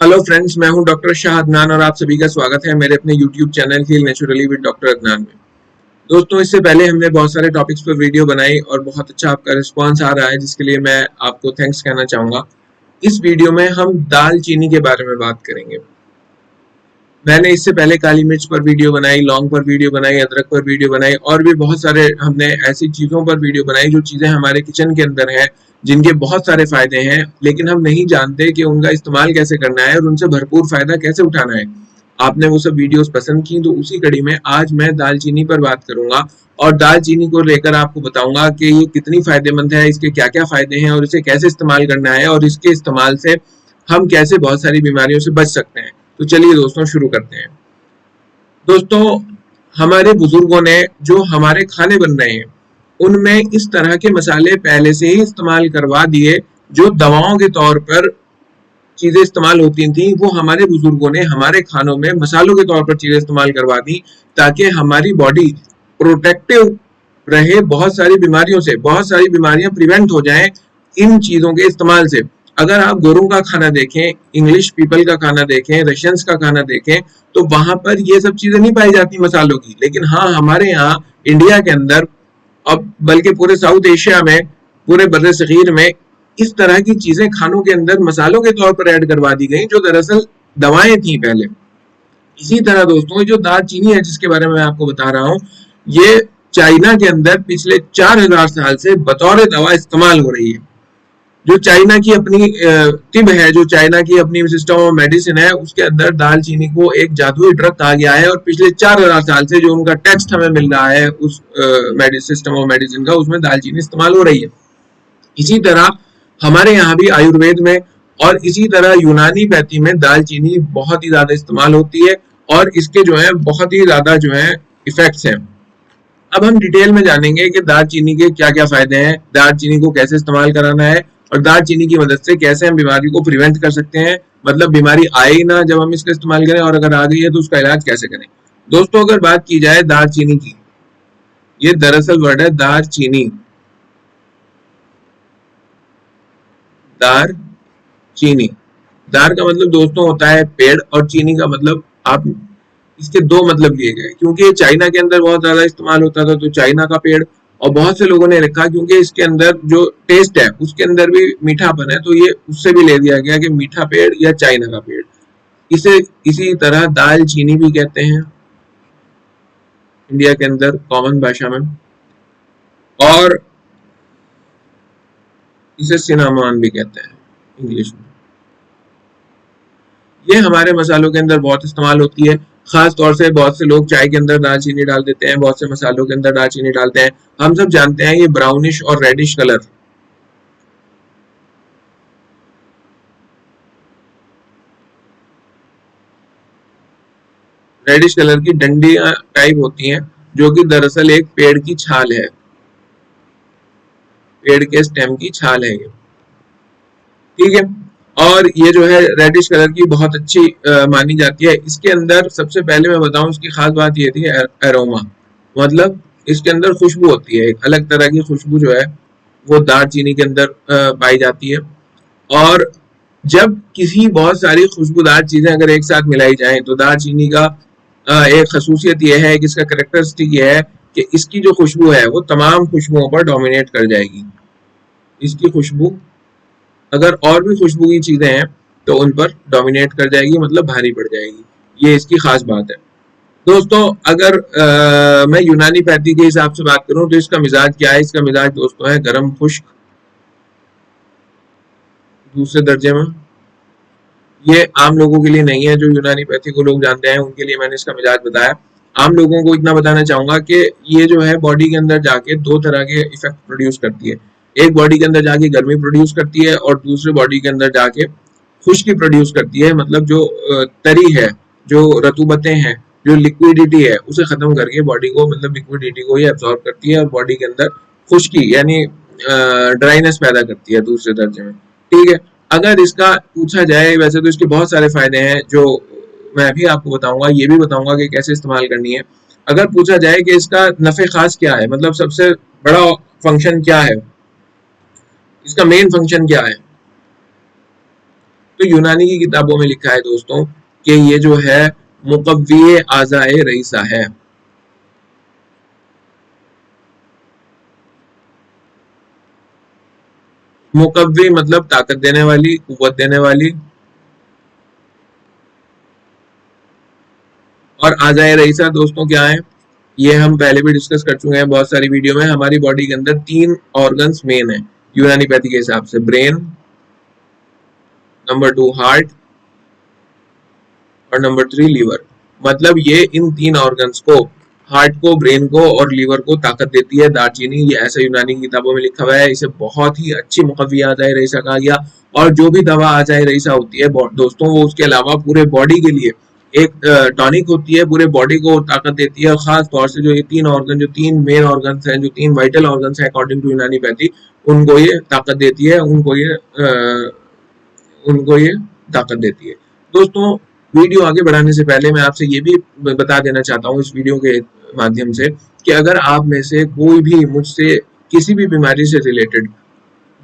Hello friends, मैं हूं doctor Shah Adnan और आप सभी का स्वागत है मेरे अपने YouTube channel heal naturally with doctor Adnan में। दोस्तों, इससे पहले हमने बहुत सारे टॉपिक्स पर वीडियो बनाई और बहुत अच्छा आपका रिस्पांस आ रहा है, जिसके लिए मैं आपको थैंक्स कहना चाहूंगा। इस वीडियो में हम दालचीनी के बारे में बात करेंगे। मैंने इससे पहले काली मिर्च पर वीडियो बनाई, लौंग पर वीडियो बनाई, अदरक पर वीडियो बनाई और भी बहुत सारे हमने ऐसी चीज़ों पर वीडियो बनाई जो चीज़ें हमारे किचन के अंदर हैं, जिनके बहुत सारे फायदे हैं, लेकिन हम नहीं जानते कि उनका इस्तेमाल कैसे करना है और उनसे भरपूर फायदा कैसे उठाना है। आपने वो सब वीडियोस पसंद की, तो उसी कड़ी में आज मैं दालचीनी पर बात करूंगा और दालचीनी को लेकर आपको बताऊंगा कि ये कितनी फायदेमंद है, इसके क्या क्या फायदे हैं और इसे कैसे इस्तेमाल करना है और इसके इस्तेमाल से हम कैसे बहुत सारी बीमारियों से बच सकते हैं। तो चलिए दोस्तों, शुरू करते हैं। दोस्तों, हमारे बुजुर्गों ने जो हमारे खाने बन रहे हैं उनमें इस तरह के मसाले पहले से ही इस्तेमाल करवा दिए, जो दवाओं के तौर पर चीजें इस्तेमाल होती थी, वो हमारे बुजुर्गों ने हमारे खानों में मसालों के तौर पर चीजें इस्तेमाल करवा दी, ताकि हमारी बॉडी प्रोटेक्टिव रहे बहुत सारी बीमारियों से, बहुत सारी बीमारियां प्रिवेंट हो जाएं इन चीजों के इस्तेमाल से। अगर आप गोरों का खाना देखें, इंग्लिश पीपल का खाना देखें, रशियंस का खाना देखें, तो वहां पर ये सब चीजें नहीं पाई जाती मसालों की। लेकिन हाँ, हमारे यहाँ इंडिया के अंदर, अब बल्कि पूरे साउथ एशिया में, पूरे बर्रे सगीर में इस तरह की चीजें खानों के अंदर मसालों के तौर पर ऐड करवा दी गई, जो दरअसल दवाएं थी पहले। इसी तरह दोस्तों, जो दालचीनी है जिसके बारे में मैं आपको बता रहा हूँ, ये चाइना के अंदर पिछले 4000 साल से बतौर दवा इस्तेमाल हो रही है। जो चाइना की अपनी तिब है, जो चाइना की अपनी सिस्टम ऑफ मेडिसिन है, उसके अंदर दालचीनी को एक जादुई ड्रग कहा गया है और पिछले 4000 साल से जो उनका टेक्स्ट हमें मिल रहा है उस सिस्टम ऑफ मेडिसिन का, उसमें दालचीनी इस्तेमाल हो रही है। इसी तरह हमारे यहाँ भी आयुर्वेद में और इसी तरह यूनानी पैथी में दालचीनी बहुत ही ज्यादा इस्तेमाल होती है और इसके जो है बहुत ही ज्यादा जो है इफेक्ट्स हैं। अब हम डिटेल में जानेंगे कि दालचीनी के क्या क्या फायदे हैं, दालचीनी को कैसे इस्तेमाल कराना है और दालचीनी की मदद से कैसे हम बीमारी को प्रिवेंट कर सकते हैं, मतलब बीमारी आए ही ना जब हम इसका इस्तेमाल करें, और अगर आ गई है तो उसका इलाज कैसे करें। दोस्तों, अगर बात की जाए दालचीनी की, ये दरअसल वर्ड है दालचीनी। दार चीनी, दार का मतलब दोस्तों होता है पेड़ और चीनी का मतलब, आप इसके दो मतलब लिए गए, क्योंकि ये चाइना के अंदर बहुत ज्यादा इस्तेमाल होता था तो चाइना का पेड़, और बहुत से लोगों ने रखा क्योंकि इसके अंदर जो टेस्ट है उसके अंदर भी मीठापन है, तो ये उससे भी ले दिया गया कि मीठा पेड़ या चाइना का पेड़। इसे इसी तरह दाल चीनी भी कहते हैं इंडिया के अंदर कॉमन भाषा में, और इसे सिनामॉन भी कहते हैं इंग्लिश में। ये हमारे मसालों के अंदर बहुत इस्तेमाल होती है। खास तौर से बहुत से लोग चाय के अंदर दालचीनी डाल देते हैं, बहुत से मसालों के अंदर दालचीनी डालते हैं। हम सब जानते हैं ये ब्राउनिश और रेडिश कलर, रेडिश कलर की डंडियां टाइप होती हैं, जो कि दरअसल एक पेड़ की छाल है, पेड़ के स्टेम की छाल है ये, ठीक है। और ये जो है रेडिश कलर की बहुत अच्छी मानी जाती है। इसके अंदर सबसे पहले मैं बताऊं, इसकी खास बात ये थी एरोमा, मतलब इसके अंदर खुशबू होती है, एक अलग तरह की खुशबू जो है वो दालचीनी के अंदर पाई जाती है। और जब किसी बहुत सारी खुशबूदार चीजें अगर एक साथ मिलाई जाएं, तो दालचीनी का एक खसूसियत यह है कि इसका करेक्टरिस्टिक यह है कि इसकी जो खुशबू है वो तमाम खुशबुओं पर डोमिनेट कर जाएगी। इसकी खुशबू, अगर और भी खुशबू की चीजें हैं तो उन पर डोमिनेट कर जाएगी, मतलब भारी पड़ जाएगी। ये इसकी खास बात है। दोस्तों, अगर मैं यूनानी पैथी के हिसाब से बात करूं तो इसका मिजाज क्या है? इसका मिजाज दोस्तों है गर्म खुश्क, दूसरे दर्जे में। ये आम लोगों के लिए नहीं है, जो यूनानी पैथी को लोग जानते हैं उनके लिए मैंने इसका मिजाज बताया। आम लोगों को इतना बताना चाहूंगा कि ये जो है बॉडी के अंदर जाके दो तरह के इफेक्ट प्रोड्यूस करती है। एक बॉडी के अंदर जाके गर्मी प्रोड्यूस करती है और दूसरे बॉडी के अंदर जाके खुश्की प्रोड्यूस करती है, मतलब जो तरी है, जो रतूबतें हैं, जो लिक्विडिटी है, उसे खत्म करके बॉडी को, मतलब लिक्विडिटी को ही एब्जॉर्ब करती है और बॉडी के अंदर खुश्की यानी ड्राइनेस पैदा करती है दूसरे दर्जे में, ठीक है। अगर इसका पूछा जाए, वैसे तो इसके बहुत सारे फायदे हैं जो मैं भी आपको बताऊंगा, ये भी बताऊंगा कि कैसे इस्तेमाल करनी है। अगर पूछा जाए कि इसका नफे खास क्या है, मतलब सबसे बड़ा फंक्शन क्या है, इसका मेन फंक्शन क्या है, तो यूनानी की किताबों में लिखा है दोस्तों कि ये जो है मुकव्वी आज़ाए रईसा है। मुकव्वी मतलब ताकत देने वाली, कुव्वत देने वाली, और आज़ाए रईसा दोस्तों क्या है, ये हम पहले भी डिस्कस कर चुके हैं बहुत सारी वीडियो में। हमारी बॉडी के अंदर 3 ऑर्गन्स मेन है यूनानी पैथी के हिसाब से, ब्रेन, नंबर 2 हार्ट और नंबर 3 लीवर। मतलब ये इन 3 ऑर्गन्स को, हार्ट को, ब्रेन को और लीवर को ताकत देती है दालचीनी। ये ऐसा यूनानी की किताबों में लिखा हुआ है। इसे बहुत ही अच्छी मुकव्वी आज़ाए रईसा कहा गया। और जो भी दवा आज़ाए रईसा होती है दोस्तों, वो उसके अलावा पूरे बॉडी के लिए एक टॉनिक होती है, पूरे बॉडी को ताकत देती है। और खास तौर से जो ये 3 ऑर्गन, जो 3 मेन ऑर्गन्स हैं, जो 3 वाइटल ऑर्गन्स हैं अकॉर्डिंग टू यूनानी पैथी, उनको ये ताकत देती है, उनको ये ताकत देती है। दोस्तों वीडियो आगे बढ़ाने से पहले मैं आपसे ये भी बता देना चाहता हूँ इस वीडियो के माध्यम से कि अगर आप में से कोई भी मुझसे किसी भी बीमारी से रिलेटेड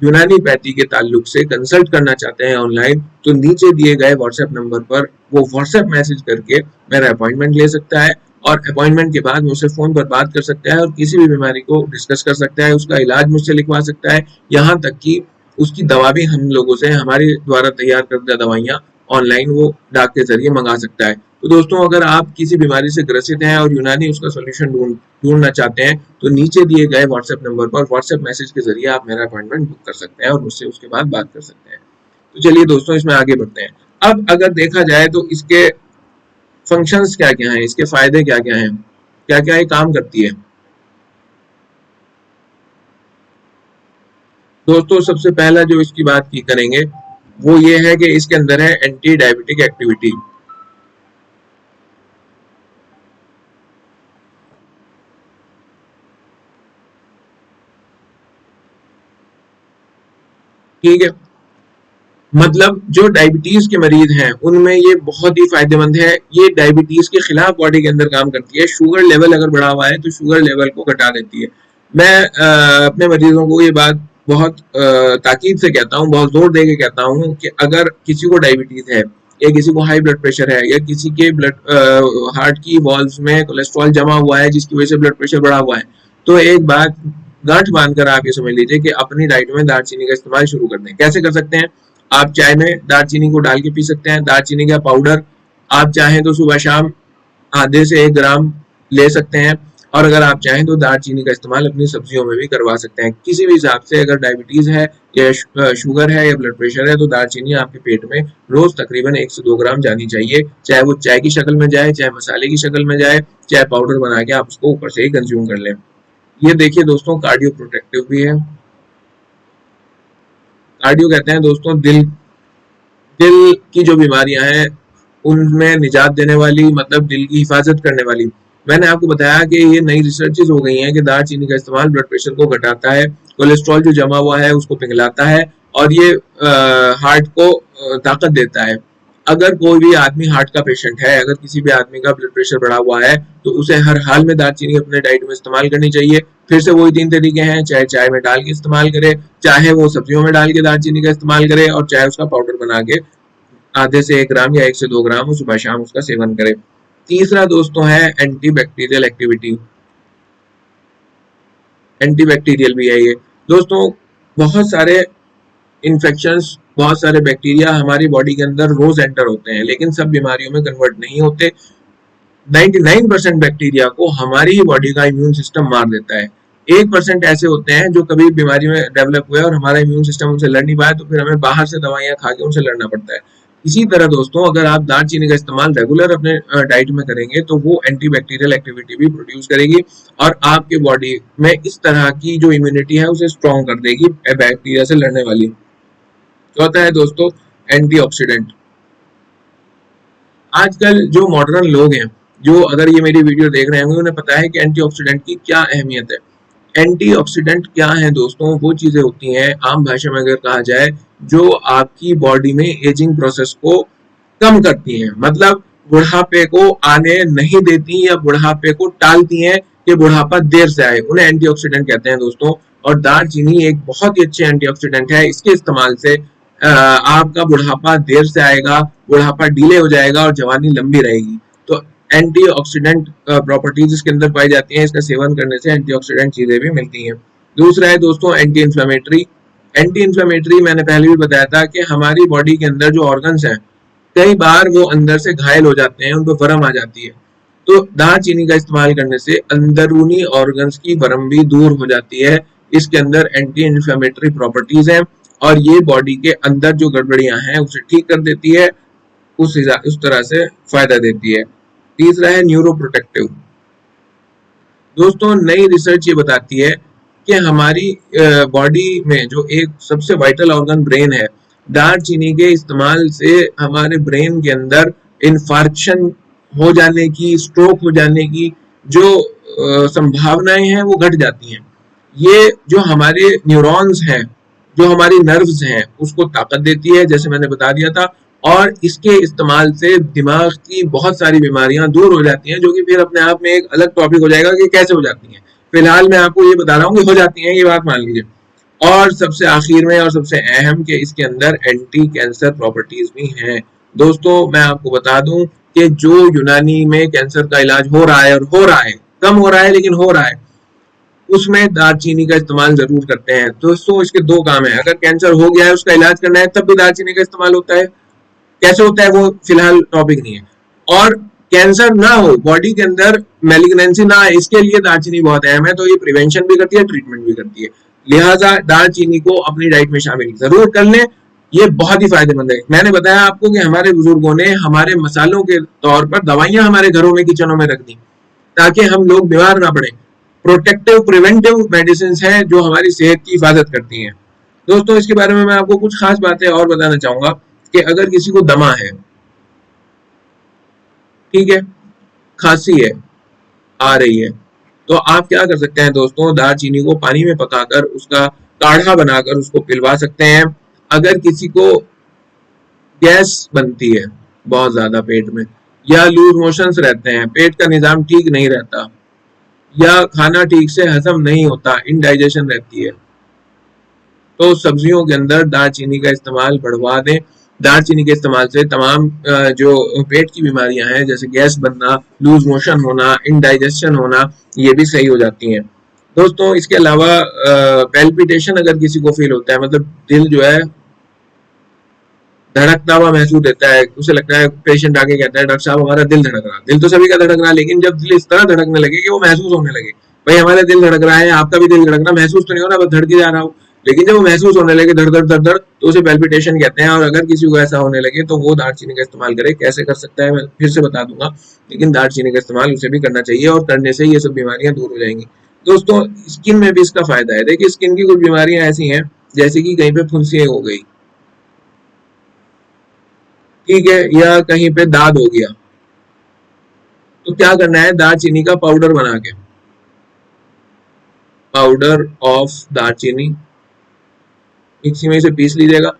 यूनानी पैथी के ताल्लुक से कंसल्ट करना चाहते हैं ऑनलाइन, तो नीचे दिए गए व्हाट्सएप नंबर पर वो व्हाट्सएप मैसेज करके मेरा अपॉइंटमेंट ले सकता है और अपॉइंटमेंट के बाद मुझसे फोन पर बात कर सकता है और किसी भी बीमारी को डिस्कस कर सकता है, उसका इलाज मुझसे लिखवा सकता है, यहाँ तक कि उसकी दवा भी हम लोगों से, हमारे द्वारा तैयार करदा दवाइयाँ ऑनलाइन वो डाक के जरिए मंगा सकता है। तो दोस्तों अगर आप किसी बीमारी से ग्रसित हैं और यूनानी उसका सोल्यूशन ढूंढना चाहते हैं, तो नीचे दिए गए व्हाट्सएप नंबर पर व्हाट्सएप मैसेज के जरिए आप मेरा अपॉइंटमेंट बुक कर सकते हैं और मुझसे उसके बाद बात कर सकते हैं। तो चलिए दोस्तों इसमें आगे बढ़ते हैं। अब अगर देखा जाए तो इसके फंक्शंस क्या क्या हैं, इसके फायदे क्या क्या हैं, क्या क्या ये काम करती है। दोस्तों सबसे पहला जो इसकी बात की करेंगे वो ये है कि इसके अंदर है एंटी डायबिटिक एक्टिविटी। ठीक है, मतलब जो डायबिटीज के मरीज हैं उनमें ये बहुत ही फायदेमंद है। ये डायबिटीज के खिलाफ बॉडी के अंदर काम करती है। शुगर लेवल अगर बढ़ा हुआ है तो शुगर लेवल को घटा देती है। मैं अपने मरीजों को ये बात बहुत ताकीद से कहता हूँ, बहुत जोर दे के कहता हूँ कि अगर किसी को डायबिटीज है या किसी को हाई ब्लड प्रेशर है या किसी के हार्ट की वॉल्व्स में कोलेस्ट्रॉल जमा हुआ है जिसकी वजह से ब्लड प्रेशर बढ़ा हुआ है, तो एक बात गांठ बांधकर आप ये समझ लीजिए कि अपनी डाइट में दालचीनी का इस्तेमाल शुरू कर दें। कैसे कर सकते हैं? आप चाय में दालचीनी को डाल के पी सकते हैं। दालचीनी का पाउडर आप चाहें तो सुबह शाम आधे से 1 ग्राम ले सकते हैं। और अगर आप चाहें तो दालचीनी का इस्तेमाल अपनी सब्जियों में भी करवा सकते हैं। किसी भी हिसाब से अगर डायबिटीज है या शुगर है या ब्लड प्रेशर है तो दालचीनी आपके पेट में रोज तकरीबन 1 से 2 ग्राम जानी चाहिए, चाहे वो चाय की शक्ल में जाए, चाहे मसाले की शक्ल में जाए, चाहे पाउडर बना के आप उसको ऊपर से ही कंज्यूम कर लें। ये देखिए दोस्तों कार्डियो प्रोटेक्टिव भी है। कार्डियो कहते हैं दोस्तों दिल की जो बीमारियां हैं उनमें निजात देने वाली, मतलब दिल की हिफाजत करने वाली। मैंने आपको बताया कि ये नई रिसर्चेस हो गई हैं कि दालचीनी का इस्तेमाल ब्लड प्रेशर को घटाता है, कोलेस्ट्रॉल जो जमा हुआ है उसको पिघलाता है और ये हार्ट को ताकत देता है। अगर कोई भी आदमी हार्ट का पेशेंट है, अगर किसी भी आदमी का ब्लड प्रेशर बढ़ा हुआ है, तो उसे हर हाल में दालचीनी अपने डाइट में इस्तेमाल करनी चाहिए। फिर से वही 3 तरीके हैं, चाहे चाय में डाल के इस्तेमाल करे, चाहे वो सब्जियों में डाल के दालचीनी का इस्तेमाल करे, और चाहे उसका पाउडर बना के आधे से 1 ग्राम या 1 से 2 ग्राम सुबह शाम उसका सेवन करे। तीसरा दोस्तों है anti bacterial activity. Anti bacterial भी है ये दोस्तों। बहुत सारे इन्फेक्शंस, बहुत सारे बैक्टीरिया हमारी बॉडी के अंदर रोज एंटर होते हैं, लेकिन सब बीमारियों में कन्वर्ट नहीं होते। 99% बैक्टीरिया को हमारी ही बॉडी का इम्यून सिस्टम मार देता है। 1% ऐसे होते हैं जो कभी बीमारी में डेवलप हुए और हमारा इम्यून सिस्टम उनसे लड़ नहीं पाया, तो फिर हमें बाहर से दवाइयां खा के उनसे लड़ना पड़ता है। इसी तरह दोस्तों अगर आप दालचीनी का इस्तेमाल रेगुलर अपने डाइट में करेंगे तो वो एंटी बैक्टीरियल एक्टिविटी भी प्रोड्यूस करेगी और आपके बॉडी में इस तरह की जो इम्यूनिटी है उसे स्ट्रॉन्ग कर देगी बैक्टीरिया से लड़ने वाली। चौथा है दोस्तों एंटीऑक्सीडेंट। आजकल जो मॉडर्न लोग हैं, जो अगर ये मेरी वीडियो देख रहे होंगे, उन्हें पता है कि एंटीऑक्सीडेंट की क्या अहमियत है। एंटीऑक्सीडेंट क्या है दोस्तों? वो चीजें होती हैं, आम भाषा में अगर कहा जाए, जो आपकी बॉडी में एजिंग प्रोसेस को कम करती हैं, मतलब बुढ़ापे को आने नहीं देती या बुढ़ापे को टालती हैं कि बुढ़ापा देर से आए, उन्हें एंटीऑक्सीडेंट कहते हैं दोस्तों। और दालचीनी एक बहुत ही अच्छे एंटीऑक्सीडेंट है। इसके इस्तेमाल से आपका बुढ़ापा देर से आएगा, बुढ़ापा डिले हो जाएगा और जवानी लंबी रहेगी। तो एंटीऑक्सीडेंट प्रॉपर्टीज इसके अंदर पाई जाती हैं, इसका सेवन करने से एंटीऑक्सीडेंट चीजें भी मिलती हैं। दूसरा है दोस्तों एंटी इन्फ्लेमेटरी। एंटी इन्फ्लेमेटरी मैंने पहले भी बताया था कि हमारी बॉडी के अंदर जो ऑर्गन्स हैं कई बार वो अंदर से घायल हो जाते हैं, उनको वर्म आ जाती है। तो दालचीनी का इस्तेमाल करने से अंदरूनी ऑर्गन्स की वर्म भी दूर हो जाती है। इसके अंदर एंटी इन्फ्लेमेटरी प्रॉपर्टीज हैं और ये बॉडी के अंदर जो गड़बड़ियां हैं उसे ठीक कर देती है, उस तरह से फायदा देती है। तीसरा है न्यूरोप्रोटेक्टिव। दोस्तों नई रिसर्च ये बताती है कि हमारी बॉडी में जो एक सबसे वाइटल ऑर्गन ब्रेन है, दालचीनी के इस्तेमाल से हमारे ब्रेन के अंदर इन्फार्क्शन हो जाने की, स्ट्रोक हो जाने की जो संभावनाएं हैं वो घट जाती हैं। ये जो हमारे न्यूरॉन्स हैं, जो हमारी नर्व्स हैं, उसको ताकत देती है, जैसे मैंने बता दिया था। और इसके इस्तेमाल से दिमाग की बहुत सारी बीमारियां दूर हो जाती हैं, जो कि फिर अपने आप में एक अलग टॉपिक हो जाएगा कि कैसे हो जाती हैं। फिलहाल मैं आपको ये बता रहा हूँ कि हो जाती हैं, ये बात मान लीजिए। और सबसे आखिर में और सबसे अहम कि इसके अंदर एंटी कैंसर प्रॉपर्टीज भी हैं। दोस्तों मैं आपको बता दूं कि जो यूनानी में कैंसर का इलाज हो रहा है, और हो रहा है, कम हो रहा है लेकिन हो रहा है, उसमें दालचीनी का इस्तेमाल जरूर करते हैं। दोस्तों इसके दो काम है, अगर कैंसर हो गया है उसका इलाज करना है तब भी दालचीनी का इस्तेमाल होता है। कैसे होता है वो फिलहाल टॉपिक नहीं है। और कैंसर ना हो, बॉडी के अंदर मैलिग्नेंसी ना आए, इसके लिए दालचीनी बहुत अहम है। तो ये प्रिवेंशन भी करती है, ट्रीटमेंट भी करती है। लिहाजा दालचीनी को अपनी डाइट में शामिल जरूर कर लें, ये बहुत ही फायदेमंद है। मैंने बताया आपको कि हमारे बुजुर्गों ने हमारे मसालों के तौर पर दवाइयां हमारे घरों में, किचनों में रख दी ताकि हम लोग बीमार ना पड़े। प्रोटेक्टिव प्रिवेंटिव मेडिसिन हैं जो हमारी सेहत की हिफाजत करती हैं। दोस्तों इसके बारे में मैं आपको कुछ खास बातें और बताना चाहूंगा कि अगर किसी को दमा है, ठीक है, खांसी है, आ रही है, तो आप क्या कर सकते हैं दोस्तों, दालचीनी को पानी में पकाकर उसका काढ़ा बनाकर उसको पिलवा सकते हैं। अगर किसी को गैस बनती है बहुत ज्यादा पेट में, या लूज मोशंस रहते हैं, पेट का निजाम ठीक नहीं रहता, या खाना ठीक से हजम नहीं होता, इनडाइजेशन रहती है, तो सब्जियों के अंदर दालचीनी का इस्तेमाल बढ़वा दें। दालचीनी के इस्तेमाल से तमाम जो पेट की बीमारियां हैं, जैसे गैस बनना, लूज मोशन होना, इनडाइजेशन होना, ये भी सही हो जाती हैं। दोस्तों इसके अलावा पैल्पिटेशन अगर किसी को फील होता है, मतलब दिल जो है धड़कता हुआ महसूस देता है, उसे लगता है, पेशेंट आके कहता है डॉक्टर साहब हमारा दिल धड़क रहा। दिल तो सभी का धड़क रहा, लेकिन जब दिल इस तरह धड़कने लगे कि वो महसूस होने लगे, भाई हमारा दिल धड़क रहा है, आपका भी दिल धड़क रहा, महसूस तो नहीं हो रहा, बस धड़के जा रहा हो, लेकिन जब वो महसूस होने लगे धड़ धड़ धड़ धड़, तो उसे पैल्पिटेशन कहते हैं। और अगर किसी को ऐसा होने लगे तो वो दालचीनी का इस्तेमाल करे। कैसे कर सकता है मैं फिर से बता दूंगा, लेकिन दालचीनी का इस्तेमाल उसे भी करना चाहिए और करने से ये सब बीमारियां दूर हो जाएंगी। दोस्तों स्किन में भी इसका फायदा है। देखिए स्किन की कुछ बीमारियां ऐसी हैं जैसे कि कहीं पे फुंसियां हो गई, ठीक है, या कहीं पे दाद हो गया, तो क्या करना है, दालचीनी का पाउडर बना के, पाउडर ऑफ दालचीनी मिक्सी में इसे पीस लीजिएगा,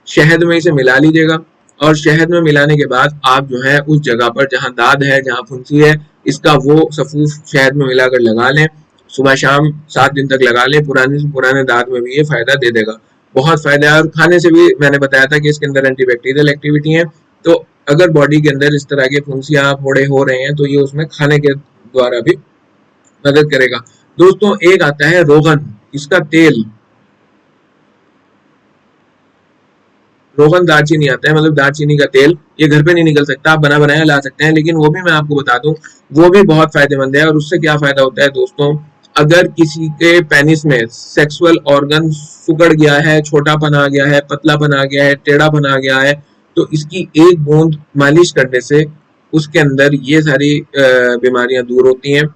शहद में इसे मिला लीजिएगा, और शहद में मिलाने के बाद आप जो है उस जगह पर जहां दाद है, जहां फुंसी है, इसका वो सफूफ शहद में मिलाकर लगा लें। सुबह शाम 7 दिन तक लगा लें, पुराने दाद में भी ये फायदा दे देगा। बहुत फायदा है। और खाने से भी मैंने बताया था कि इसके अंदर एंटीबैक्टीरियल एक्टिविटी है, तो अगर बॉडी के अंदर इस तरह के फुंसियां फोड़े हो रहे हैं तो ये उसमें खाने के द्वारा भी मदद करेगा। दोस्तों एक आता है रोगन, इसका तेल, रोगन दालचीनी आता है, मतलब दालचीनी का तेल, ये घर पे नहीं निकल सकता, आप बना बनाया ला सकते हैं, लेकिन वो भी मैं आपको बता दूं वो भी बहुत फायदेमंद है। और उससे क्या फायदा होता है दोस्तों, अगर किसी के पेनिस में सेक्सुअल ऑर्गन सुकड़ गया है, छोटापन आ गया है, पतलापन आ गया है, टेढ़ापन आ गया है, तो इसकी एक बूंद मालिश करने से उसके अंदर ये सारी बीमारियां दूर होती हैं।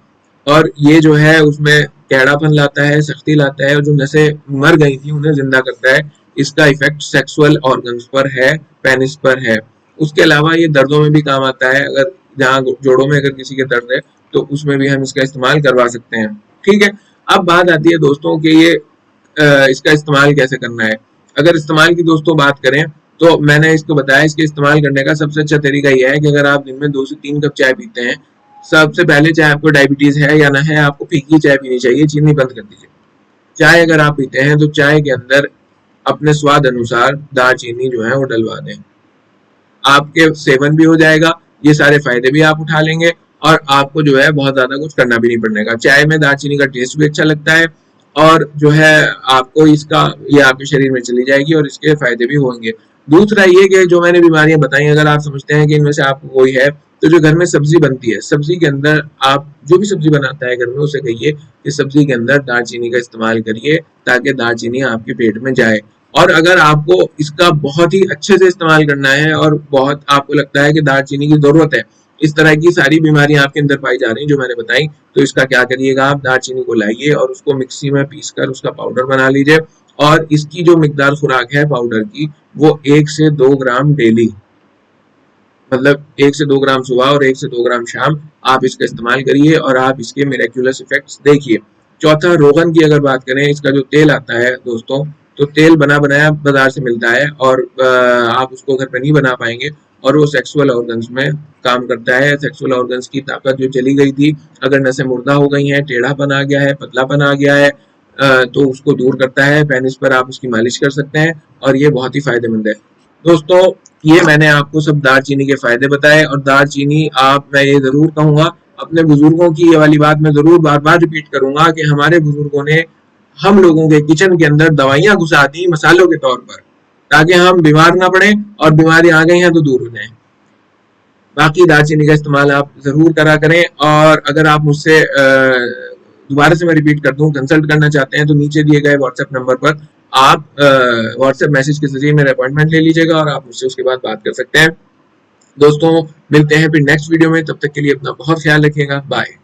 और ये जो है उसमें टेढ़ापन लाता है, सख्ती लाता है, और जो नसें मर गई थी उन्हें जिंदा करता है। इसका इफेक्ट सेक्सुअल ऑर्गन्स पर है, पेनिस पर है। उसके अलावा ये दर्दों में भी काम आता है, अगर जहाँ जोड़ों में अगर किसी के दर्द है तो उसमें भी हम इसका इस्तेमाल करवा सकते हैं। ठीक है, अब बात आती है दोस्तों कि ये इसका इस्तेमाल कैसे करना है। अगर इस्तेमाल की दोस्तों बात करें तो मैंने इसको बताया, इसके इस्तेमाल करने का सबसे अच्छा तरीका यह है कि अगर आप दिन में 2 से 3 कप चाय पीते हैं, सबसे पहले चाहे आपको डायबिटीज है या ना है, आपको फीकी चाय पीनी चाहिए, चीनी बंद कर दीजिए। चाय अगर आप पीते हैं तो चाय के अंदर अपने स्वाद अनुसार दालचीनी जो है वो डलवा दें। आपके सेवन भी हो जाएगा, ये सारे फायदे भी आप उठा लेंगे और आपको जो है बहुत ज्यादा कुछ करना भी नहीं पड़ेगा। चाय में दालचीनी का टेस्ट भी अच्छा लगता है और जो है आपको इसका ये आपके शरीर में चली जाएगी और इसके फायदे भी होंगे। दूसरा ये कि जो मैंने बीमारियां बताई, अगर आप समझते हैं कि इनमें से आपको कोई है, तो जो घर में सब्जी बनती है, सब्जी के अंदर आप जो भी सब्जी बनाता है घर में उसे कहिए कि सब्जी के अंदर दालचीनी का इस्तेमाल करिए ताकि दालचीनी आपके पेट में जाए। और अगर आपको इसका बहुत ही अच्छे से इस्तेमाल करना है और बहुत आपको लगता है कि दालचीनी की जरूरत है, इस तरह की सारी बीमारियां आपके अंदर पाई जा रही हैं जो मैंने बताई, तो इसका क्या करिएगा, आप दालचीनी को लाइए और उसको मिक्सी में पीसकर उसका पाउडर बना लीजिए और इसकी जो मिकदार खुराक है पाउडर की वो 1 से 2 ग्राम डेली, मतलब 1 से 2 ग्राम सुबह और 1 से 2 ग्राम शाम आप इसका इस्तेमाल करिए और आप इसके मिरेक्युलस इफेक्ट्स देखिए। चौथा, रोगन की अगर बात करें, इसका जो तेल आता है दोस्तों, तो तेल बना बनाया बाजार से मिलता है और आप उसको घर पे नहीं बना पाएंगे और वो सेक्सुअल ऑर्गन्स में काम करता है। सेक्सुअल ऑर्गन्स की ताकत जो चली गई थी, अगर नसें मुर्दा हो गई हैं, टेढ़ापन आ गया है, पतलापन आ गया है, तो उसको दूर करता है। पेनिस पर आप उसकी मालिश कर सकते हैं और ये बहुत ही फायदेमंद है। दोस्तों, ये मैंने आपको सब दालचीनी के फायदे बताए और दालचीनी मैं ये जरूर कहूंगा, अपने बुजुर्गों की ये वाली बात मैं जरूर बार बार रिपीट करूंगा कि हमारे बुजुर्गों ने हम लोगों के किचन के अंदर दवाइयां घुसा दी मसालों के तौर पर, ताकि हम बीमार ना पड़े और बीमारी आ गई हैं तो दूर हो जाए। बाकी दालचीनी का इस्तेमाल आप जरूर करा करें और अगर आप मुझसे दोबारा से मैं रिपीट कर दूं, कंसल्ट करना चाहते हैं तो नीचे दिए गए व्हाट्सएप नंबर पर आप व्हाट्सएप मैसेज के जरिए मेरे अपॉइंटमेंट ले लीजिएगा और आप मुझसे उसके बाद बात कर सकते हैं। दोस्तों, मिलते हैं फिर नेक्स्ट वीडियो में, तब तक के लिए अपना बहुत ख्याल रखिएगा। बाय।